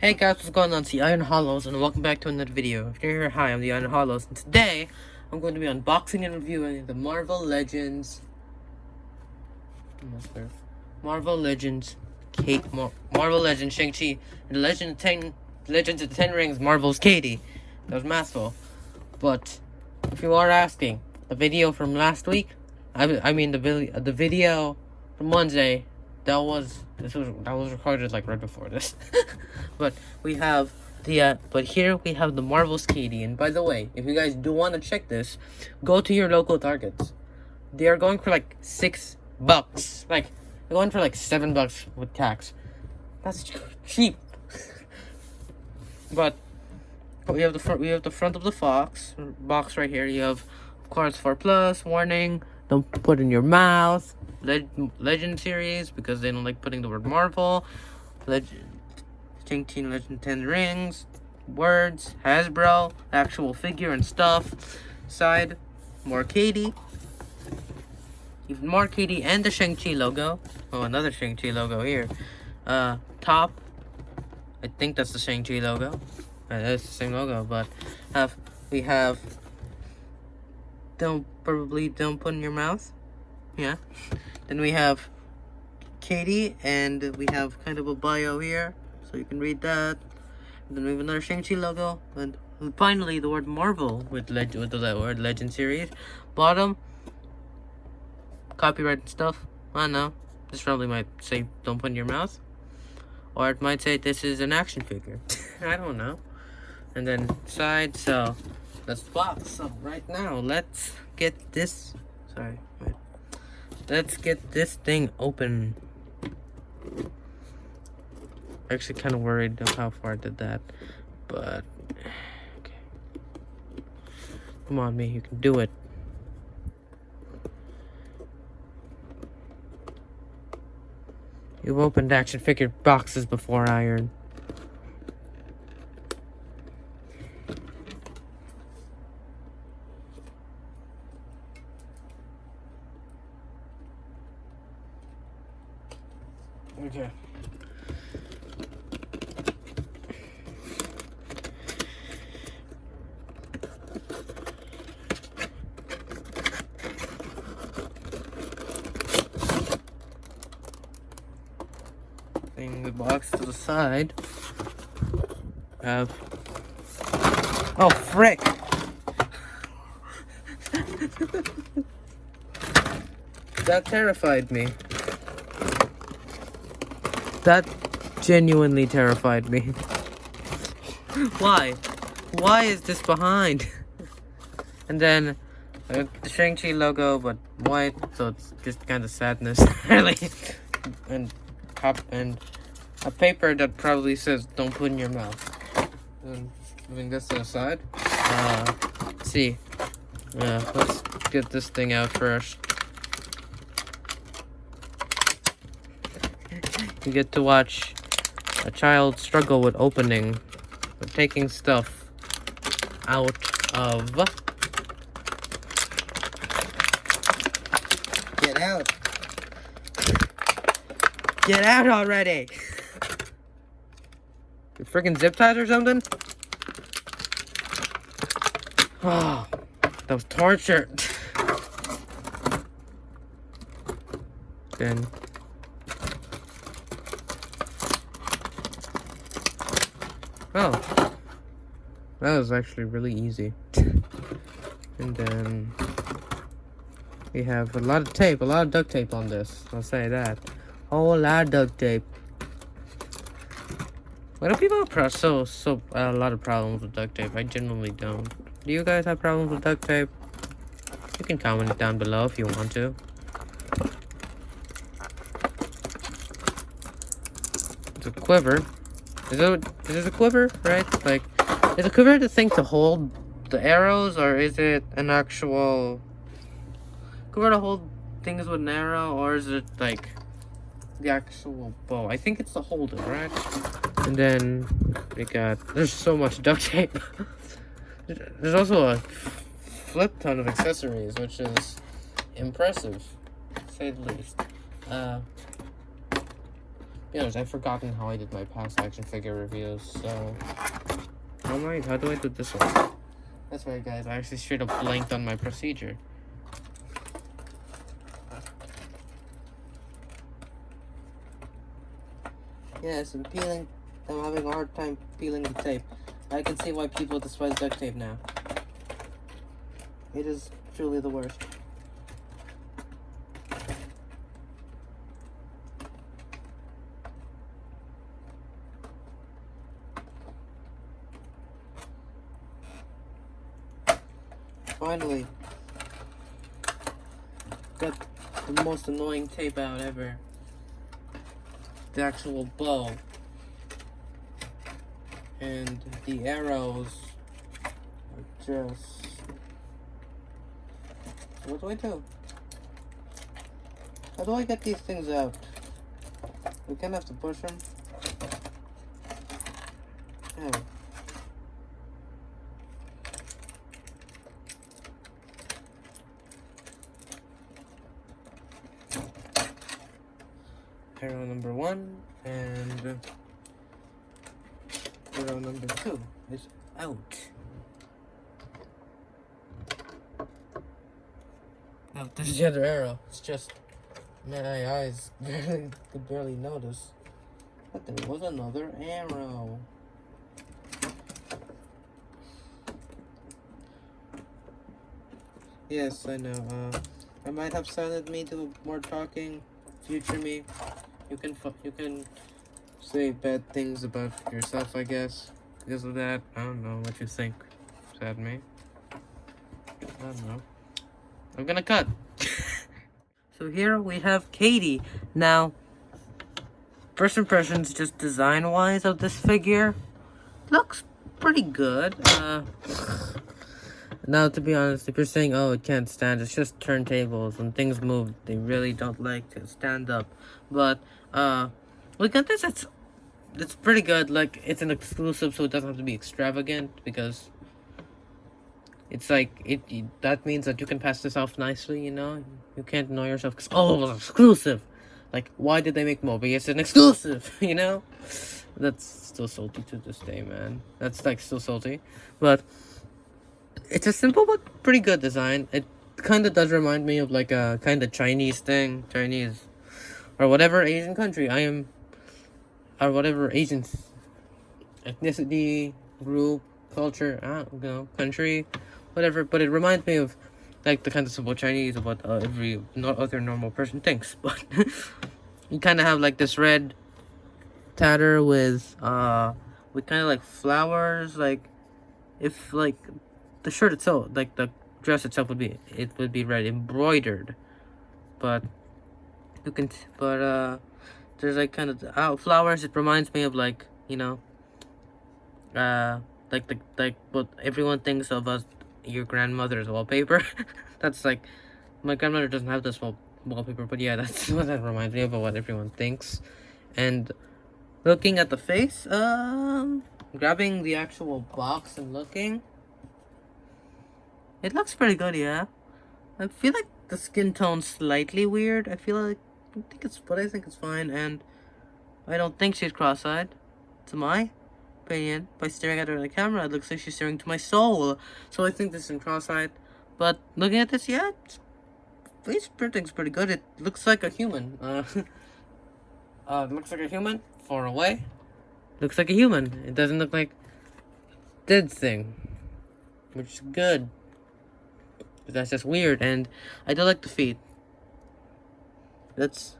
Hey guys, what's going on? It's the Iron Hollows, and welcome back to another video. If you're here, hi, I'm the Iron Hollows, and today I'm going to be unboxing and reviewing the Marvel Legends Shang-Chi and the Legends of the Ten Rings Marvel's Katy. That was mouthful. But if you are asking, the video from last week, the video from Wednesday, that was recorded like right before this. But we have here we have the Marvel's Katy. And by the way, if you guys do want to check this, go to your local Targets. They are going for like $6. Like they're going for like $7 with tax. That's cheap. But we have the front of the box right here. You have, of course, 4+, warning, don't put in your mouth. Legend series, because they don't like putting the word Marvel. Shang-Chi Legend 10 Rings, words, Hasbro, actual figure and stuff. Side, more Katy. Even more Katy and the Shang-Chi logo. Oh, another Shang-Chi logo here. Top, I think that's the Shang-Chi logo. That's the same logo, but we have don't put in your mouth. Yeah. Then we have Katy, and we have kind of a bio here, so you can read that. And then we have another Shang-Chi logo, and finally the word Marvel with the word Legend series. Bottom, copyright and stuff. I don't know. This probably might say don't put in your mouth, or it might say this is an action figure. I don't know. And then side. So let's box. So right now, let's get this. Sorry. Wait. Let's get this thing open. Actually, kind of worried of how far I did that, but okay. Come on, me, you can do it. You've opened action figure boxes before, Iron. Okay. Putting the box to the side. Oh, frick! That terrified me. That genuinely terrified me. Why? Why is this behind? And then the Shang-Chi logo, but white, so it's just kind of sadness, really. And a paper that probably says "Don't put in your mouth." And moving this to the side. Let's see. Let's get this thing out first. You get to watch a child struggle with taking stuff out of. Get out! Get out already! You freaking zip ties or something? Oh, that was torture. Then. Oh, that was actually really easy. And then we have a lot of tape, a lot of duct tape on this. I'll say that. Whole lot of duct tape. Why do people have a lot of problems with duct tape? I genuinely don't. Do you guys have problems with duct tape? You can comment it down below if you want to. It's a quiver. Is it a quiver, right? Like, is a quiver the thing to hold the arrows, or is it an actual quiver to hold things with an arrow, or is it like the actual bow? I think it's to hold it, right? And then there's so much duct tape. There's also a flip ton of accessories, which is impressive, to say the least. Yes, I've forgotten how I did my past action figure reviews, so... Oh my, how do I do this one? That's right, guys, I actually straight up blanked on my procedure. Yes, I'm having a hard time peeling the tape. I can see why people despise duct tape now. It is truly the worst. Finally, got the most annoying tape out ever. The actual bow. And the arrows are just... What do I do? How do I get these things out? We kind of have to push them. Oh. Arrow number 1 and arrow number 2 is out. Oh, there's the other arrow. It's just my eyes could barely notice. But there was another arrow. Yes, I know. I might have silent me do more talking. Future me, you can say bad things about yourself, I guess, because of that. I don't know what you think. Sad me. I don't know. I'm gonna cut. So here we have Katy. Now, first impressions, just design-wise of this figure, looks pretty good. Now, to be honest, if you're saying, oh, it can't stand, it's just turntables. When things move, they really don't like to stand up. But, look at this, it's pretty good. Like, it's an exclusive, so it doesn't have to be extravagant, because it's like, that means that you can pass this off nicely, you know? You can't annoy yourself, because, oh, it was exclusive. Like, why did they make Mobius an exclusive, you know? That's still salty to this day, man. That's, like, still salty. But it's a simple but pretty good design. It kind of does remind me of like a kind of Chinese thing. Chinese. Or whatever Asian country I am. Or whatever Asian ethnicity, group, culture, I don't know, country, whatever. But it reminds me of like the kind of simple Chinese of what every other normal person thinks. But you kind of have like this red tatter with kind of like flowers. Like if like the shirt itself, like the dress itself would be red embroidered, but you can there's like kind of flowers. It reminds me of like, you know, like what everyone thinks of as your grandmother's wallpaper. That's like, my grandmother doesn't have this wallpaper, but yeah, that's what that reminds me of what everyone thinks. And looking at the face, grabbing the actual box and looking, it looks pretty good, yeah. I feel like the skin tone's slightly weird. I think it's fine, and I don't think she's cross-eyed. To my opinion, by staring at her on the camera, it looks like she's staring to my soul. So I think this is cross-eyed. But looking at this, yeah, face printing's pretty good. It looks like a human. It looks like a human far away. Looks like a human. It doesn't look like dead thing, which is good. That's just weird, and I do like the feet. That's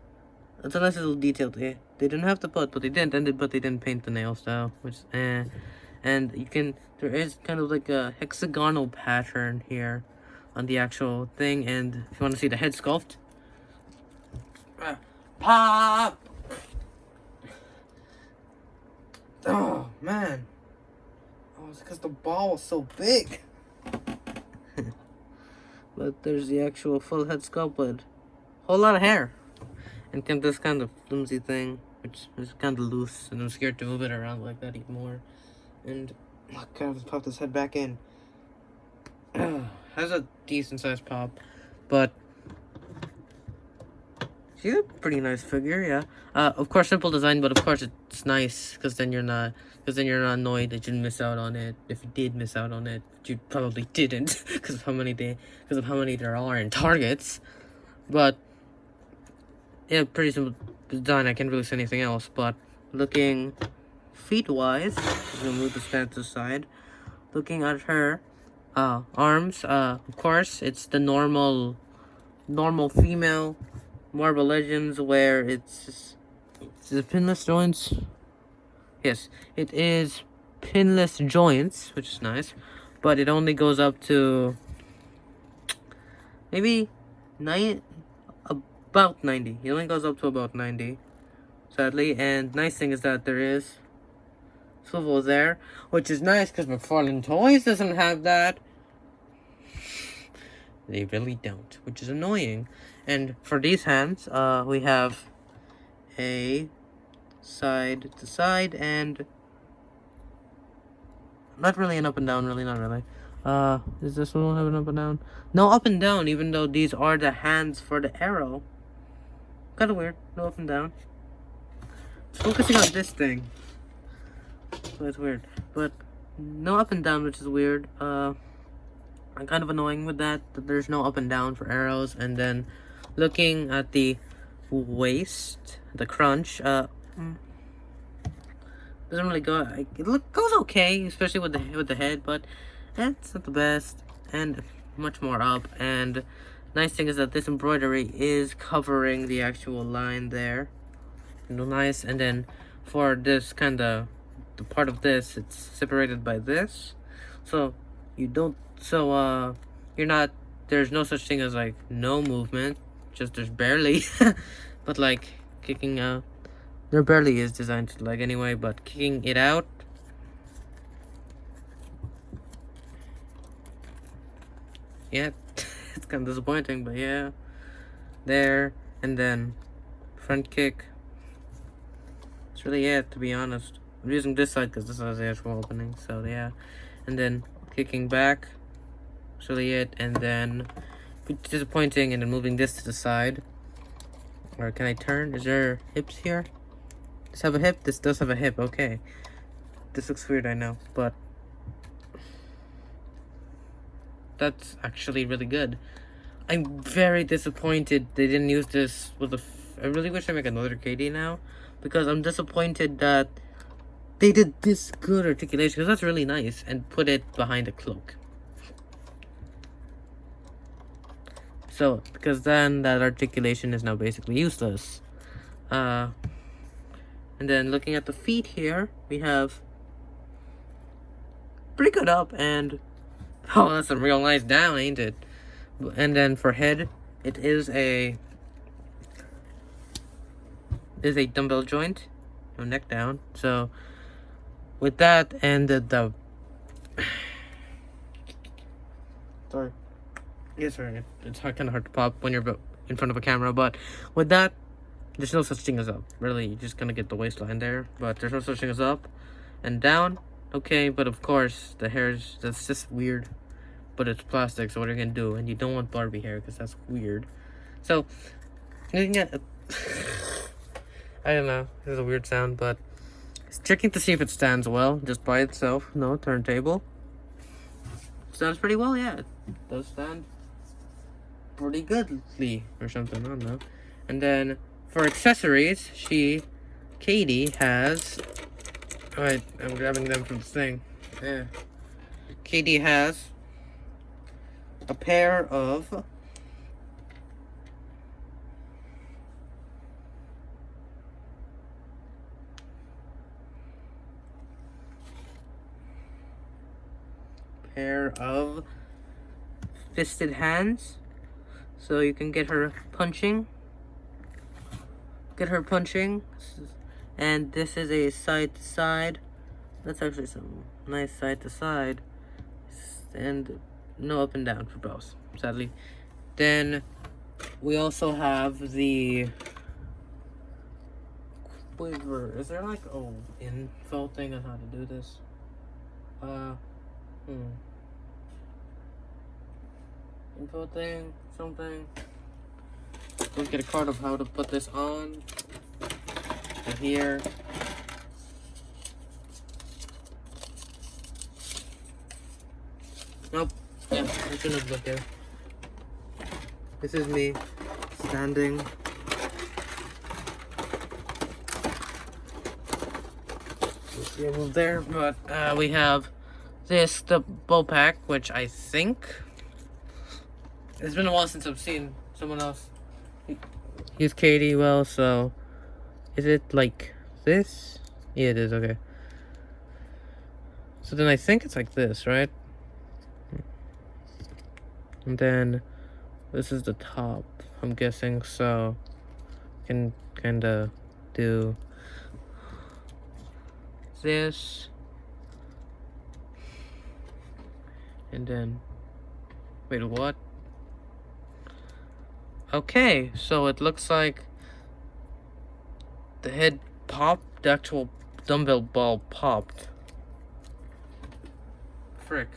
a nice little detail. They didn't have to put, but they didn't paint the nails though, which and there is kind of like a hexagonal pattern here on the actual thing, and if you want to see the head sculpt, pop. Oh man, oh, it's because the ball was so big. But there's the actual full head sculpt with a whole lot of hair. And this kind of flimsy thing, which is kind of loose, and I'm scared to move it around like that even more. And I kind of pop this head back in. Has a decent sized pop, but she's a pretty nice figure, yeah. Of course, simple design, but of course it's nice because then you're not annoyed that you miss out on it. If you did miss out on it, you probably didn't because of how many there are in Targets. But yeah, pretty simple design. I can't really say anything else. But looking feet wise, we'll move the stance aside. Looking at her arms, of course it's the normal female Marvel Legends where it's the pinless joints. Yes, it is pinless joints, which is nice, but it only goes up to maybe about 90. It only goes up to about 90, sadly. And nice thing is that there is swivel there, which is nice because McFarlane Toys doesn't have that. They really don't, which is annoying. And for these hands, we have a side to side and not really an up and down, really, not really. Does this one have an up and down? No up and down, even though these are the hands for the arrow. Kind of weird, no up and down. It's focusing on this thing, so it's weird. But no up and down, which is weird. I'm kind of annoying with that there's no up and down for arrows. And then looking at the waist, the crunch, doesn't really go. It goes okay, especially with the head, but it's not the best. And much more up. And nice thing is that this embroidery is covering the actual line there. Nice. And then for this kind of the part of this, it's separated by this, so you don't. So you're not. There's no such thing as like no movement. Just there's barely. But like kicking out. There barely is designed to leg anyway, but kicking it out. Yeah, it's kind of disappointing, but yeah. There, and then front kick. That's really it, to be honest. I'm using this side because this is the actual opening, so yeah. And then kicking back. That's really it, and then disappointing, and then moving this to the side. Or can I turn? Is there hips here? Does have a hip? This does have a hip, okay. This looks weird, I know, but that's actually really good. I'm very disappointed they didn't use this with the... I really wish I make another Katy now, because I'm disappointed that they did this good articulation, because that's really nice, and put it behind a cloak. So, because then that articulation is now basically useless. And then looking at the feet here, we have pretty good up, and oh, that's a real nice down, ain't it? And then for head, it is a dumbbell joint, no neck down. So with that and the sorry, yes, sorry, it's kind of hard to pop when you're in front of a camera. But with that, there's no such thing as up. Really, you're just gonna get the waistline there, but there's no such thing as up and down. Okay, but of course the hairs, that's just weird. But it's plastic, so what are you gonna do? And you don't want Barbie hair because that's weird. So looking at I don't know, this is a weird sound, but it's checking to see if it stands well just by itself. No turntable. Stands pretty well, yeah. It does stand pretty goodly or something, I don't know. And then for accessories, Katy has, alright, I'm grabbing them from the thing. Yeah. Katy has a pair of fisted hands, so you can get her punching. And this is a side to side. That's actually some nice side to side, and no up and down for both, sadly. Then we also have the is there like info thing on how to do this? Info thing, something. Let's get a card of how to put this on. And here. Nope. Yeah, I shouldn't have looked there. This is me standing. Yeah, move there, but we have this, the bow pack, which I think it's been a while since I've seen someone else use Katy well, so is it like this? Yeah, it is. Okay. So then I think it's like this, right? And then this is the top, I'm guessing, so can kind of do this, and then wait, what? Okay, so it looks like the head popped, the actual dumbbell ball popped. Frick.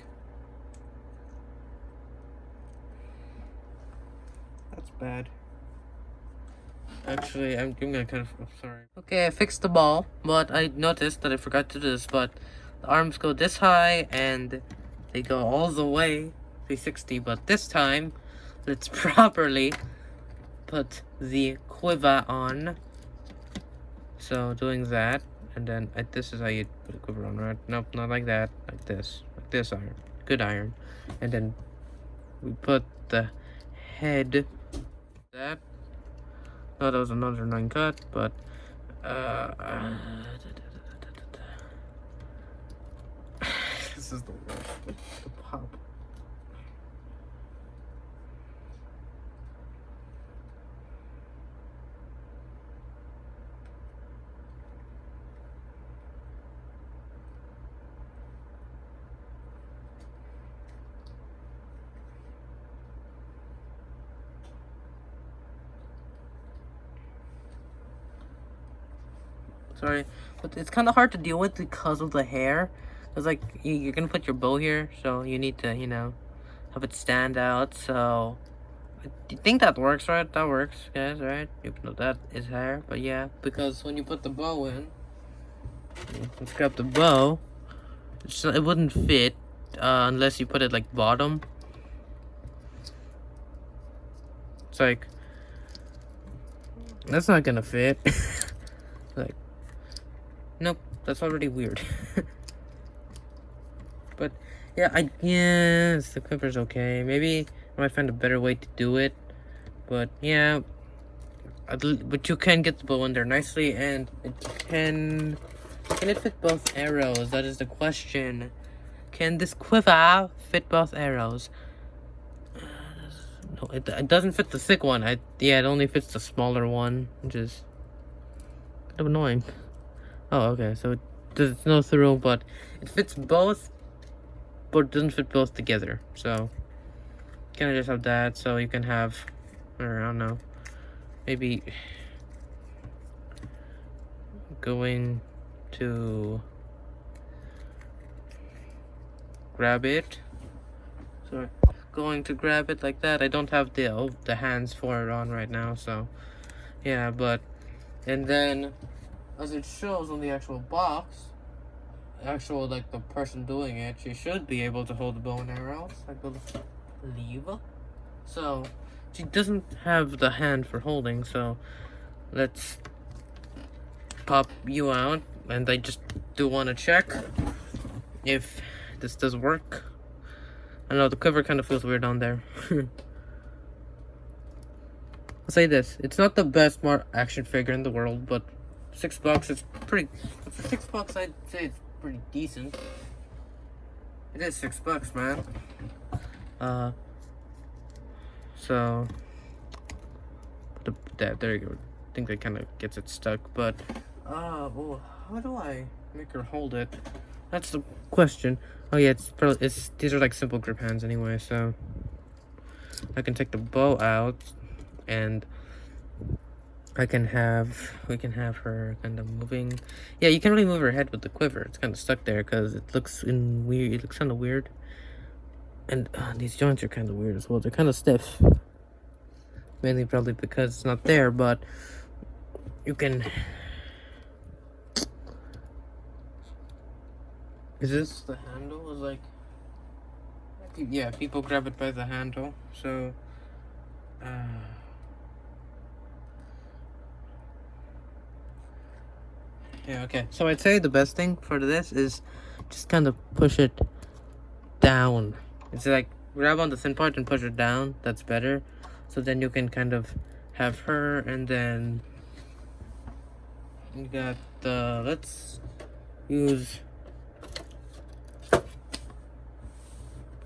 That's bad. Actually, I'm gonna kind of, I'm sorry. Okay, I fixed the ball, but I noticed that I forgot to do this, but the arms go this high and they go all the way 360, but this time, let's properly put the quiver on. So doing that, and then this is how you put a quiver on, right? Nope, not like that, like this iron, good iron. And then we put the head, that. Oh, that was another 9 cut, but this is the worst. The pop. Sorry, but it's kind of hard to deal with because of the hair. It's like you're gonna put your bow here, so you need to, you know, have it stand out. So I think that works, right? That works, guys, right? Even though that is hair, but yeah, because when you put the bow in, let's grab the bow. It wouldn't fit unless you put it like bottom. It's like that's not gonna fit. Like. Nope, that's already weird. But yeah, I guess the quiver's okay. Maybe I might find a better way to do it. But yeah, but you can get the bow in there nicely, and it can it fit both arrows? That is the question. Can this quiver fit both arrows? No, it doesn't fit the thick one. Yeah, it only fits the smaller one, which is kind of annoying. Oh, okay, so there's no through, but it fits both, but it doesn't fit both together. So, kind of just have that, so you can have, or I don't know, maybe going to grab it. Sorry, going to grab it like that. I don't have the hands for it on right now, so yeah, but, and then as it shows on the actual box, like the person doing it, she should be able to hold the bow and arrows, I believe. So she doesn't have the hand for holding, so let's pop you out, and I just do want to check if this does work. I know the quiver kind of feels weird on there. I'll say this, it's not the best smart action figure in the world, but $6 is pretty. For $6, I'd say it's pretty decent. It is $6, man. So there you go. I think that kind of gets it stuck, but well, how do I make her hold it? That's the question. Oh yeah, these are like simple grip hands anyway, so I can take the bow out, and we can have her kind of moving. Yeah, you can't really move her head with the quiver. It's kind of stuck there because it looks weird. It looks kind of weird, and these joints are kind of weird as well. They're kind of stiff. Mainly probably because it's not there, but you can... Is this the handle? Is like... Yeah, people grab it by the handle, so... Yeah, okay. So I'd say the best thing for this is just kind of push it down. It's like grab on the thin part and push it down. That's better. So then you can kind of have her, and then you got the... Let's use...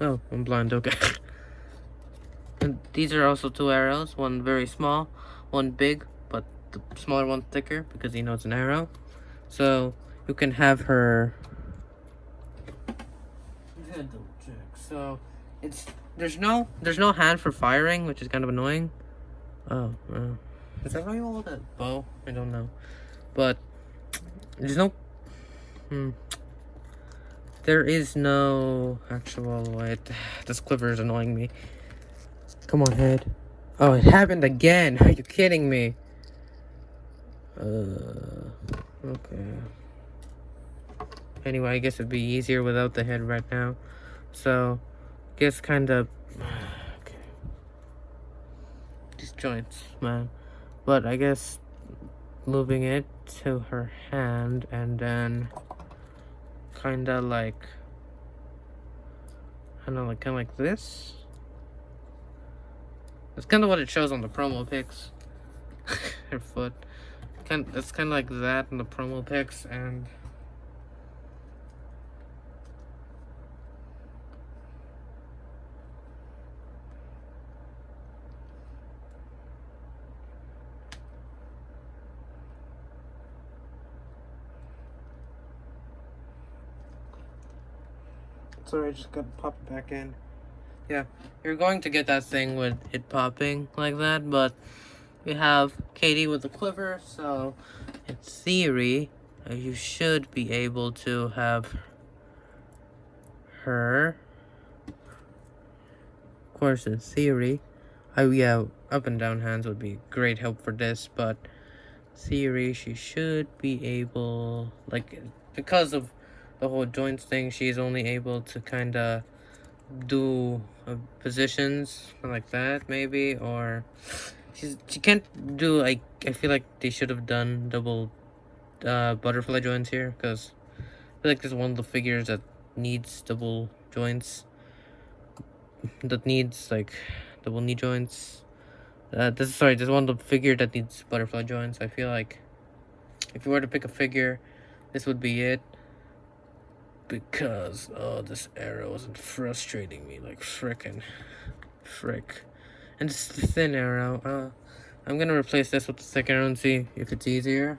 Oh, I'm blind. Okay. And these are also 2 arrows. One very small, one big, but the smaller one's thicker because you know it's an arrow. So you can have her... So it's there's no hand for firing, which is kind of annoying. Oh, is that why you hold that bow? I don't know, but there's no. There is no actual... Wait, this quiver is annoying me. Come on, head. Oh, it happened again. Are you kidding me? Okay. Anyway, I guess it'd be easier without the head right now. So, guess kind of... Okay. These joints, man. But I guess moving it to her hand and then kind of like... I don't know, like kind of like this. That's kind of what it shows on the promo pics. Her foot. It's kind of like that in the promo pics, and... Sorry, I just got to pop it back in. Yeah, you're going to get that thing with it popping like that, but we have Katy with the quiver, so in theory, you should be able to have her. Of course, in theory, yeah, up and down hands would be great help for this, but theory, she should be able, like, because of the whole joints thing, she's only able to kind of do positions like that, maybe, or she can't do, like, I feel like they should have done double butterfly joints here, because I feel like this is one of the figures that needs double joints, that needs like double knee joints. This is one of the figure that needs butterfly joints. I feel like if you were to pick a figure, this would be it. Because, oh, this arrow isn't frustrating me like frick. And it's the thin arrow. I'm gonna replace this with the thick arrow and see if it's easier.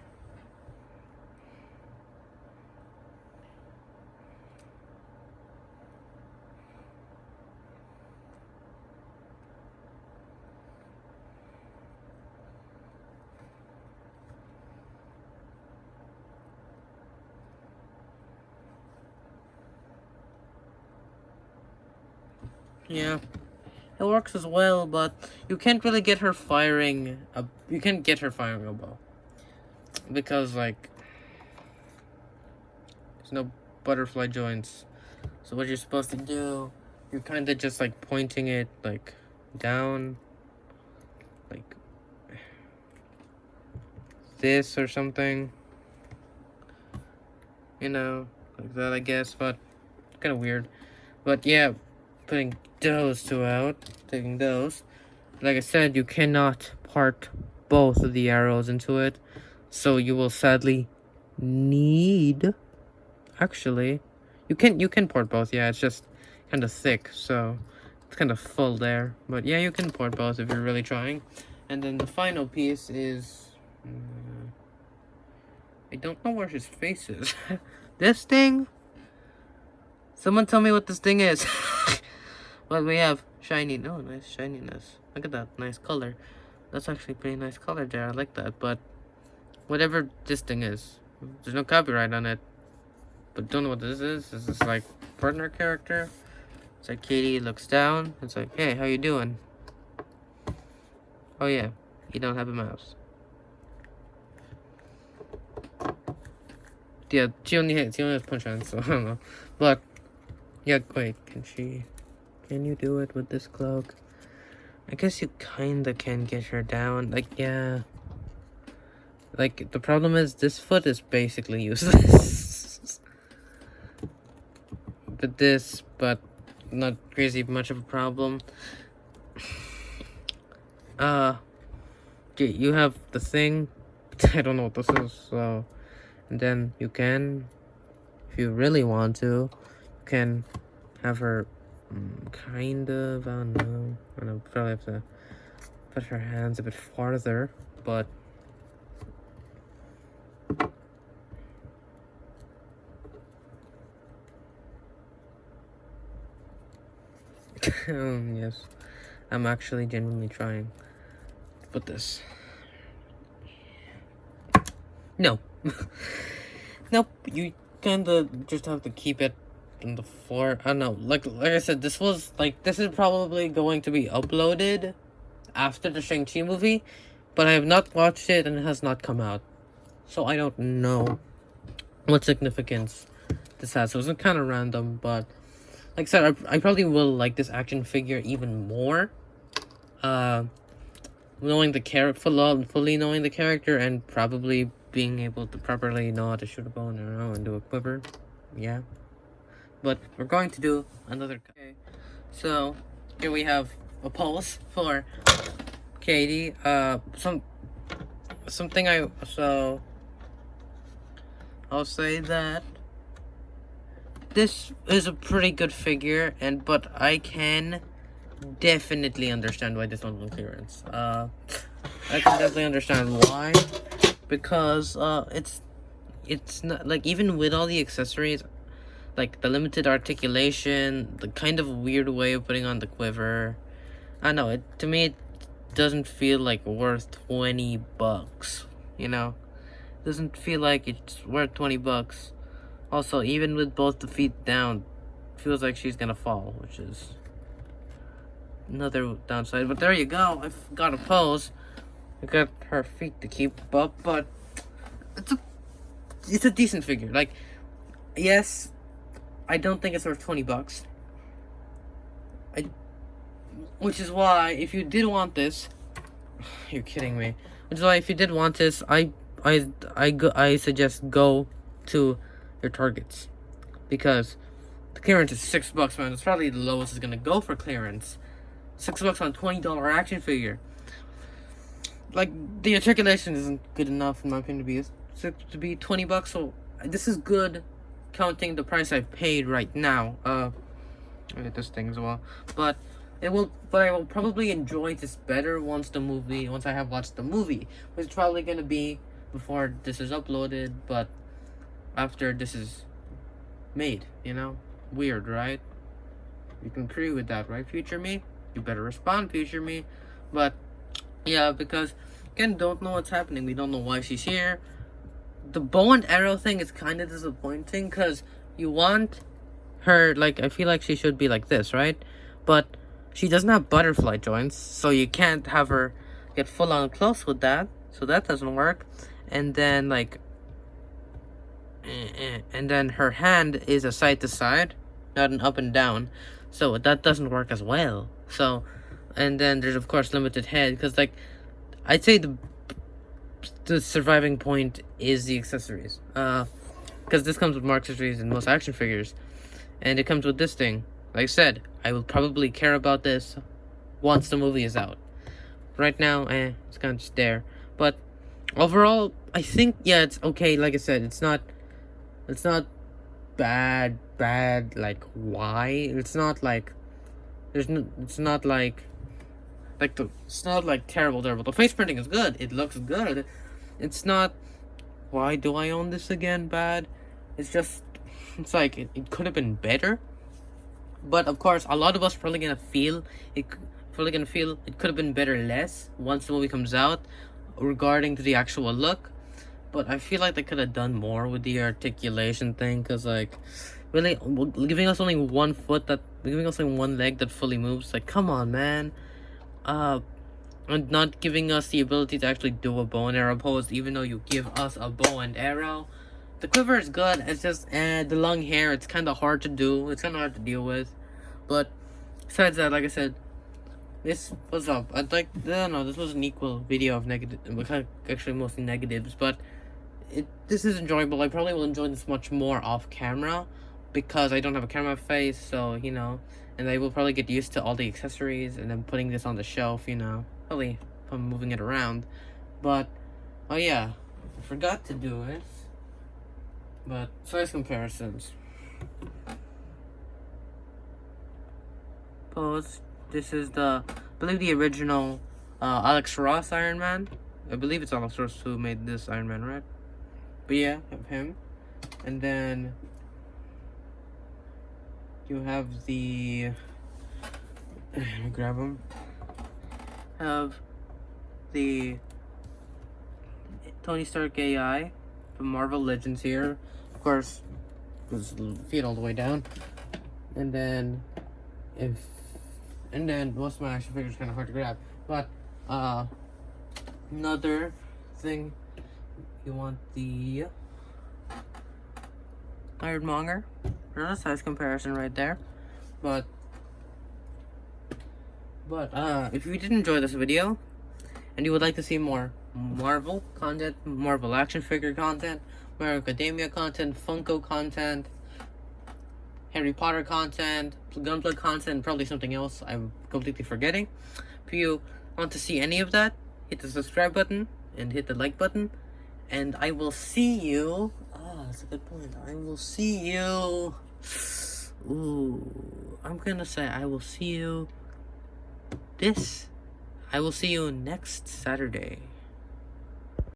Yeah, it works as well, but you can't really get her firing a... You can't get her firing a bow. Because, like, there's no butterfly joints. So what you're supposed to do, you're kind of just, like, pointing it, like, down. Like, this or something. You know, like that, I guess, but kind of weird. But, yeah, putting those two out, taking those. Like I said, you cannot part both of the arrows into it, so you will sadly need... Actually, you can port both. Yeah, it's just kind of thick, so it's kind of full there. But yeah, you can port both if you're really trying. And then the final piece is... I don't know where his face is. This thing? Someone tell me what this thing is. Well, we have shiny... Oh, nice shininess. Look at that. Nice color. That's actually pretty nice color there. I like that. But whatever this thing is, there's no copyright on it. But don't know what this is. This is like partner character. It's like Katy looks down. It's like, hey, how you doing? Oh yeah, you don't have a mouse. Yeah, she only has punch hands, so I don't know. But yeah, wait, can you do it with this cloak? I guess you kinda can get her down. Like, yeah. Like, the problem is this foot is basically useless. but not crazy much of a problem. You have the thing. I don't know what this is, so. And then you can, if you really want to, you can have her kind of, I don't know. I don't know, probably have to put her hands a bit farther, but. Yes, I'm actually genuinely trying to put this. No. Nope, you kinda just have to keep it on the floor. I don't know, like I said, this is probably going to be uploaded after the Shang-Chi movie, but I have not watched it and it has not come out. So I don't know what significance this has. So it's kind of random, but like I said, I probably will like this action figure even more. Knowing the fully knowing the character, and probably being able to properly know how to shoot a bow and arrow and do a quiver. Yeah. But we're going to do another. Okay. So here we have a pose for Katy. I'll say that this is a pretty good figure, but I can definitely understand why this one's on clearance. I can definitely understand why, because it's not like, even with all the accessories, like the limited articulation, the kind of weird way of putting on the quiver. I know to me it doesn't feel like worth $20. You know, doesn't feel like it's worth $20. Also, even with both the feet down, feels like she's gonna fall, which is another downside. But there you go. I've got a pose. I got her feet to keep up, but it's a decent figure. Like, yes, I don't think it's worth $20. Which is why, if you did want this, you're kidding me. Which is why, if you did want this, I suggest go to your Targets, because the clearance is $6, man. It's probably the lowest it's gonna go for clearance. $6 on a $20 action figure. Like, the articulation isn't good enough, in my opinion, to be $20. So this is good, counting the price I paid right now. I get this thing as well, but I will probably enjoy this better once I have watched the movie, which is probably gonna be before this is uploaded, but after this is made. You know, weird, right? You can agree with that, right, future me? You better respond, future me. But yeah, because again, don't know what's happening. We don't know why she's here. The bow and arrow thing is kind of disappointing, because you want her, like, I feel like she should be like this, right? But she doesn't have butterfly joints, so you can't have her get full on close with that, so that doesn't work. And then, like, and then her hand is a side to side, not an up and down, so that doesn't work as well. So, and then there's of course limited head, because, like, I'd say the surviving point is the accessories, because this comes with more accessories than most action figures, and it comes with this thing. Like I said, I will probably care about this once the movie is out. Right now, it's kind of just there. But overall, I think, yeah, it's okay. Like I said, it's not bad, like, why? It's not like, it's not like terrible. The face printing is good. It looks good. It's not, why do I own this again, bad? It's just, it's like, it could have been better. But of course, a lot of us are probably gonna feel it could have been better less once the movie comes out, regarding to the actual look. But I feel like they could have done more with the articulation thing, because, like, really giving us only one leg that fully moves. Like, come on, man. and not giving us the ability to actually do a bow and arrow pose, even though you give us a bow and arrow. The quiver is good, it's just, the long hair, it's kind of hard to do, it's kind of hard to deal with. But, besides that, like I said, this was up. I don't know, this was an equal video of negative, actually mostly negatives, but this is enjoyable. I probably will enjoy this much more off camera, because I don't have a camera face, so, you know, and I will probably get used to all the accessories, and then putting this on the shelf, you know, probably if I'm moving it around. But, oh yeah, I forgot to do it, but size comparisons. Pose. This is I believe the original Alex Ross Iron Man. I believe it's Alex Ross who made this Iron Man, right? But yeah, of him. And then you have the let me grab them. Have the Tony Stark AI from Marvel Legends here. Of course, goes feet all the way down. And then most of my action figures kind of hard to grab. But another thing, you want the Ironmonger. Another size comparison right there. But if you did enjoy this video and you would like to see more Marvel content, Marvel action figure content, My Hero Academia content, Funko content, Harry Potter content, Gunpla content, probably something else I'm completely forgetting. If you want to see any of that, hit the subscribe button and hit the like button, and I will see you. That's a good point. I will see you. I'm gonna say I will see you. I will see you next Saturday.